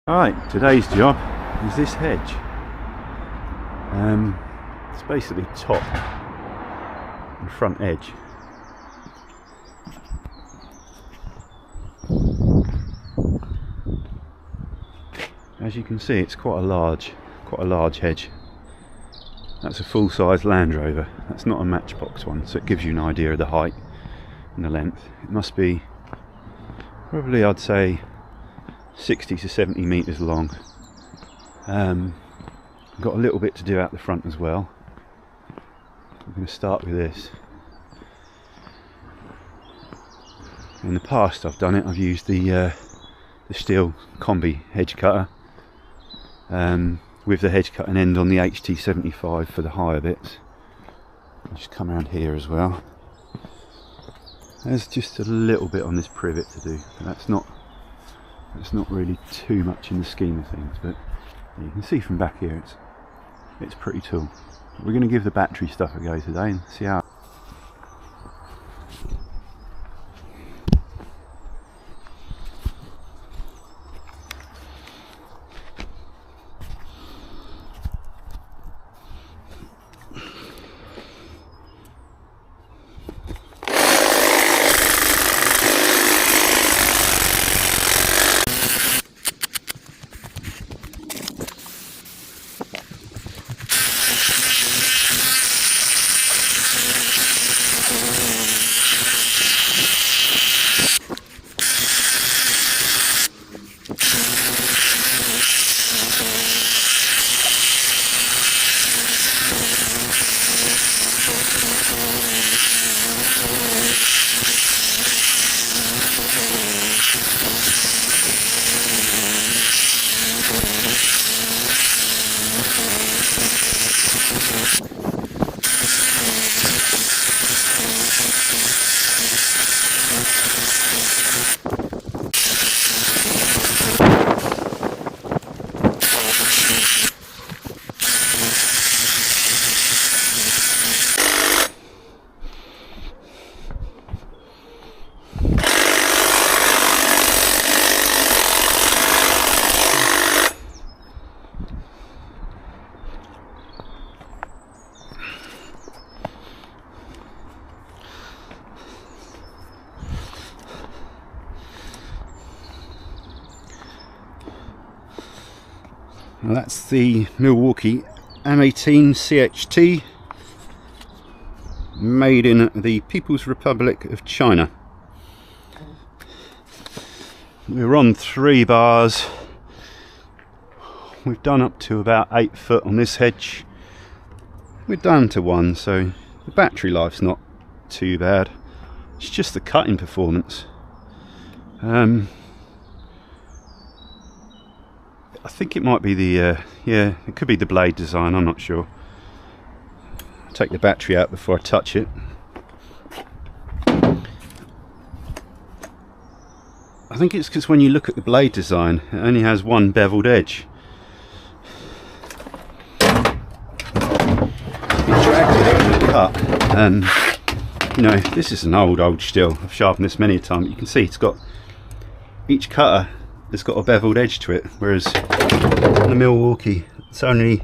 Alright, today's job is this hedge. It's basically top and front edge. As you can see, it's quite a large hedge. That's a full-size Land Rover. That's not a Matchbox one, so it gives you an idea of the height and the length. It must be probably, I'd say, 60 to 70 metres long. Got a little bit to do out the front as well. I'm going to start with this. In the past I've done it, I've used the steel combi hedge cutter with the hedge cutting end on the HT75 for the higher bits. I'll just come around here as well. There's just a little bit on this privet to do. That's not really too much in the scheme of things, but you can see from back here it's pretty tall. We're going to give the battery stuff a go today and see how. Well, that's the Milwaukee M18 CHT, made in the People's Republic of China. We're on 3 bars. We've done up to about 8 foot on this hedge. We're down to 1, so the battery life's not too bad. It's just the cutting performance. I think it might be the, yeah, it could be the blade design, I'm not sure. I'll take the battery out before I touch it. I think it's because when you look at the blade design, it only has one beveled edge. It dragged it in the cut, and you know, this is an old steel. I've sharpened this many a time. You can see it's got, each cutter has got a beveled edge to it, whereas the Milwaukee, it's only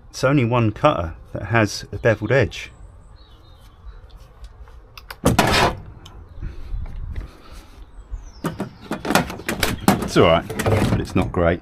it's only one cutter that has a beveled edge. It's alright, but it's not great.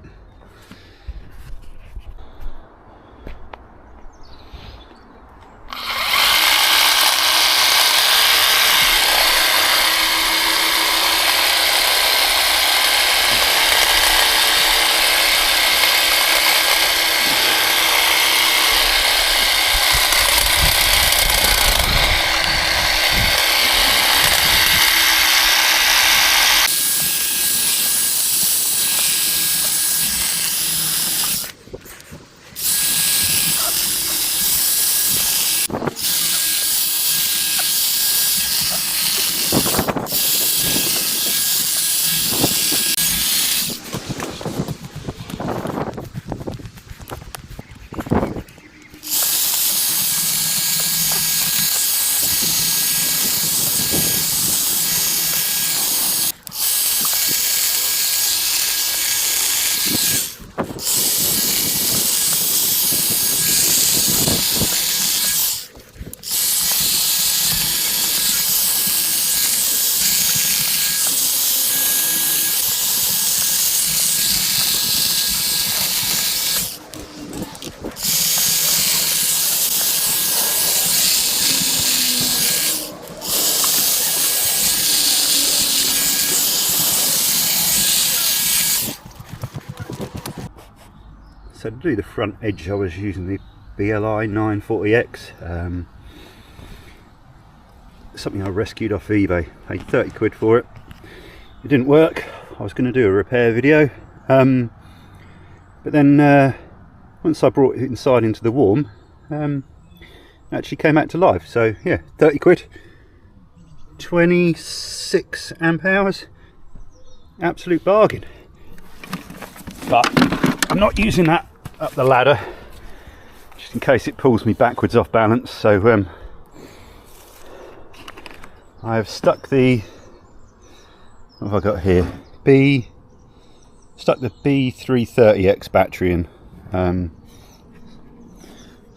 So to do the front edge I was using the BLI 940X, something I rescued off eBay, paid 30 quid for it. It didn't work. I was going to do a repair video, but then once I brought it inside into the warm, it actually came back to life. So yeah, 30 quid, 26 amp hours, absolute bargain. But I'm not using that up the ladder, just in case it pulls me backwards off balance. So I have stuck the, what have I got here? Stuck the B330X battery in.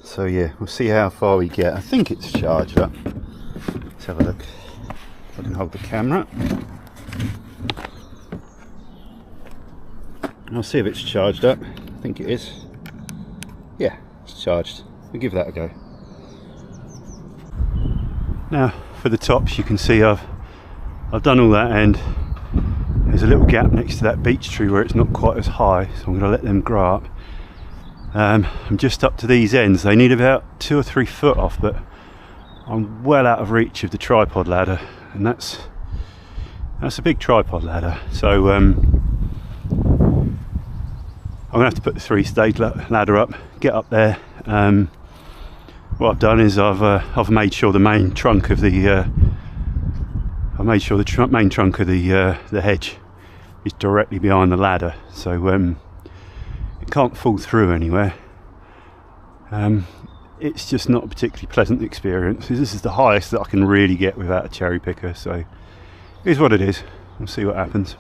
So yeah, we'll see how far we get. I think it's charged up. Let's have a look. If I can hold the camera. I'll see if it's charged up. I think it is. Yeah, it's charged. We'll give that a go. Now for the tops, you can see I've done all that end. There's a little gap next to that beech tree where it's not quite as high, so I'm going to let them grow up. I'm just up to these ends. They need about 2 or 3 foot off, but I'm well out of reach of the tripod ladder, and that's a big tripod ladder. So I'm going to have to put the 3-stage ladder up, get up there. What I've done is I've made sure the main trunk of the main trunk of the hedge is directly behind the ladder, so it can't fall through anywhere. It's just not a particularly pleasant experience. This is the highest that I can really get without a cherry picker, so it is what it is. We'll see what happens.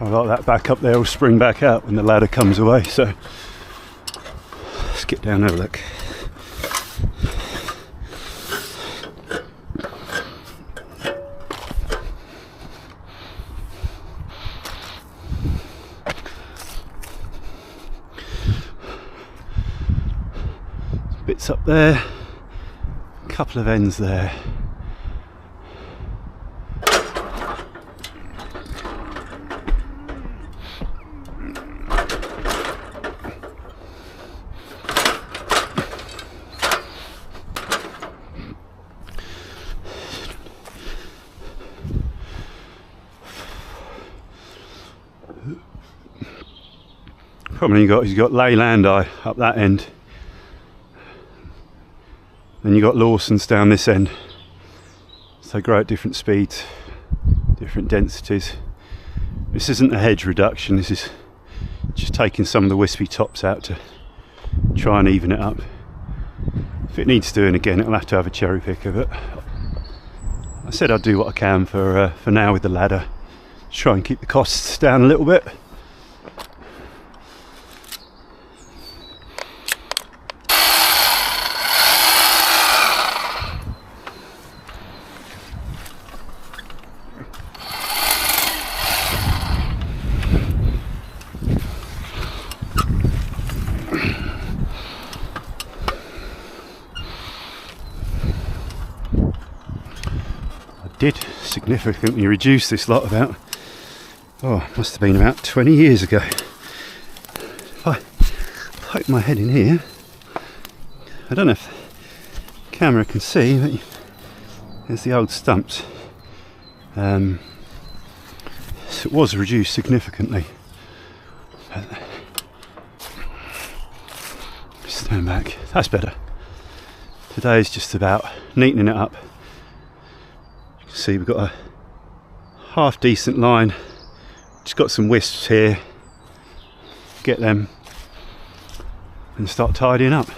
I like that back up there will spring back out when the ladder comes away, so let's get down and have a look. Bits up there, a couple of ends there. Probably he's got Leyland eye up that end. Then you got Lawson's down this end. So they grow at different speeds, different densities. This isn't a hedge reduction, this is just taking some of the wispy tops out to try and even it up. If it needs doing again, it'll have to have a cherry picker, but I said I'd do what I can for now with the ladder. Try and keep the costs down a little bit. Did significantly reduce this lot about, must have been about 20 years ago. If I poke my head in here, I don't know if the camera can see, but there's the old stumps. So it was reduced significantly. Stand back, that's better. Today is just about neatening it up. See, we've got a half decent line, just got some wisps here, get them and start tidying up.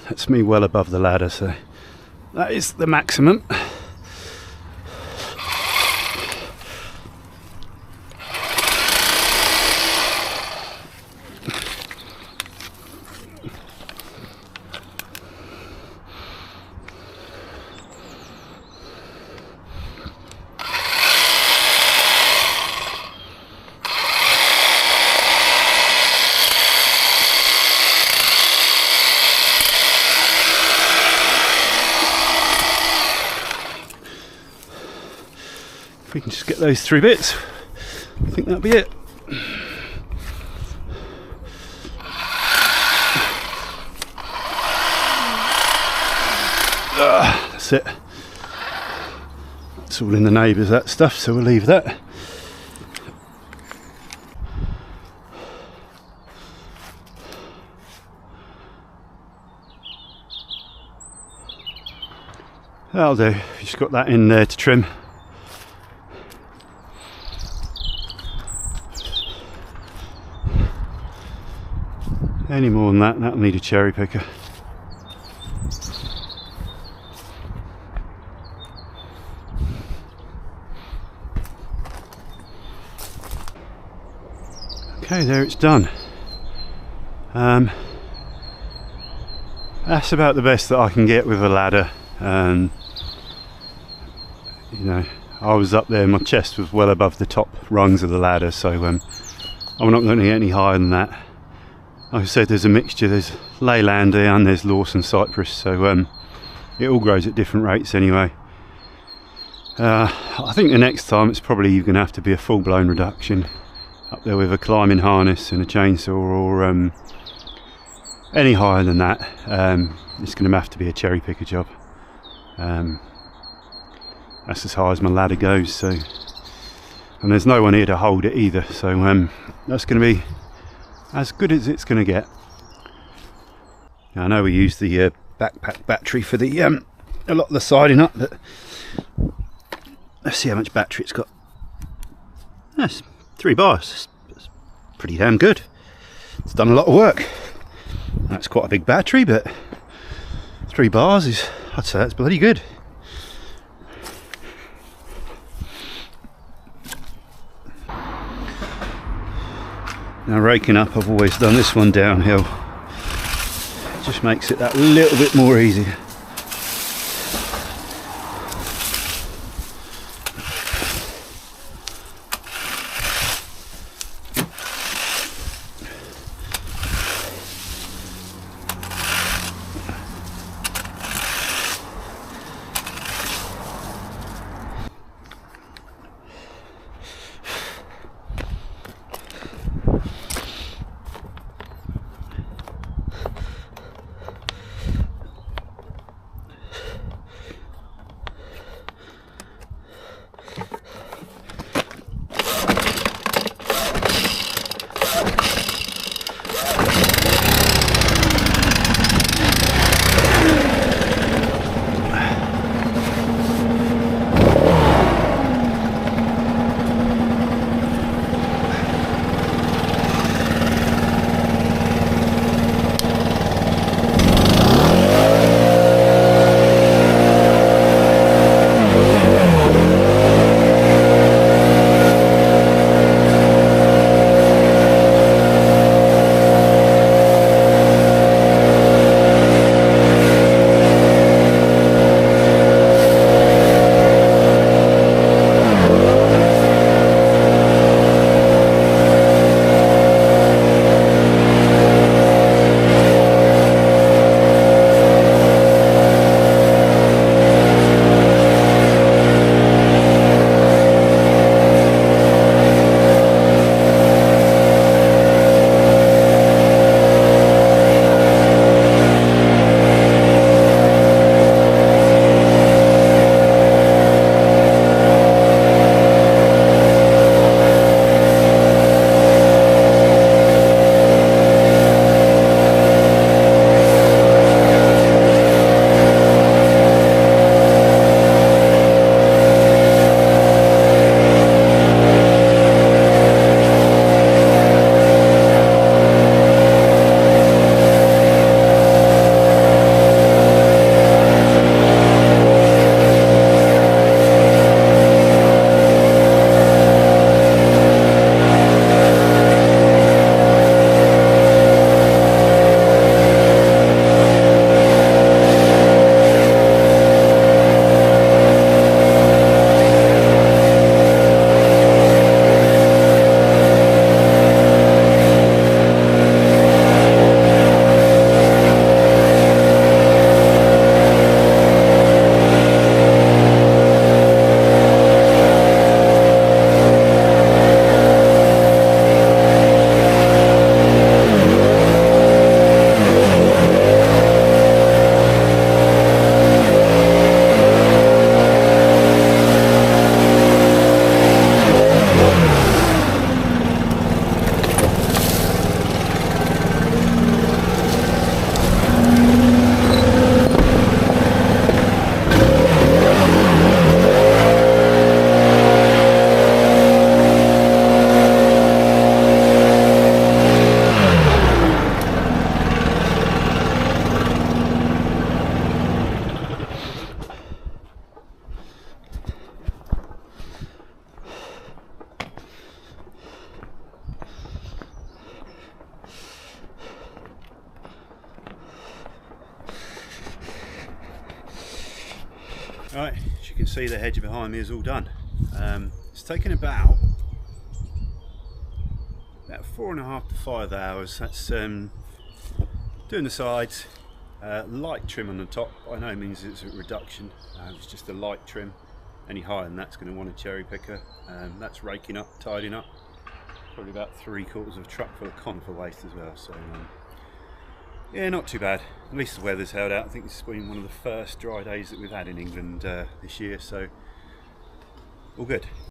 That's me well above the ladder, so that is the maximum. If we can just get those 3 bits, I think that'll be it. That's it. It's all in the neighbours, that stuff, so we'll leave that. That'll do. Just got that in there to trim. Any more than that, that'll need a cherry picker. Okay, there it's done. That's about the best that I can get with a ladder. You know, I was up there, my chest was well above the top rungs of the ladder, so I'm not going to get any higher than that. Like I said, there's a mixture, there's leyland and there's Lawson cypress, so it all grows at different rates anyway. I think the next time it's probably going to have to be a full-blown reduction, up there with a climbing harness and a chainsaw, or any higher than that, it's going to have to be a cherry picker job. That's as high as my ladder goes, so, and there's no one here to hold it either, so that's going to be as good as it's going to get. Now, I know we use the backpack battery for the a lot of the siding up, but let's see how much battery it's got. That's 3 bars. That's pretty damn good. It's done a lot of work. That's quite a big battery, but 3 bars is, I'd say that's bloody good. Now, raking up, I've always done this one downhill. It just makes it that little bit more easy. Right, as you can see, the hedge behind me is all done. It's taken about 4.5 to 5 hours. That's doing the sides, light trim on the top. By no means it's a reduction, it's just a light trim. Any higher than that's going to want a cherry picker. That's raking up, tidying up. Probably about 3/4 of a truck full of conifer waste as well. So yeah, not too bad. At least the weather's held out. I think this has been one of the first dry days that we've had in England this year, so all good.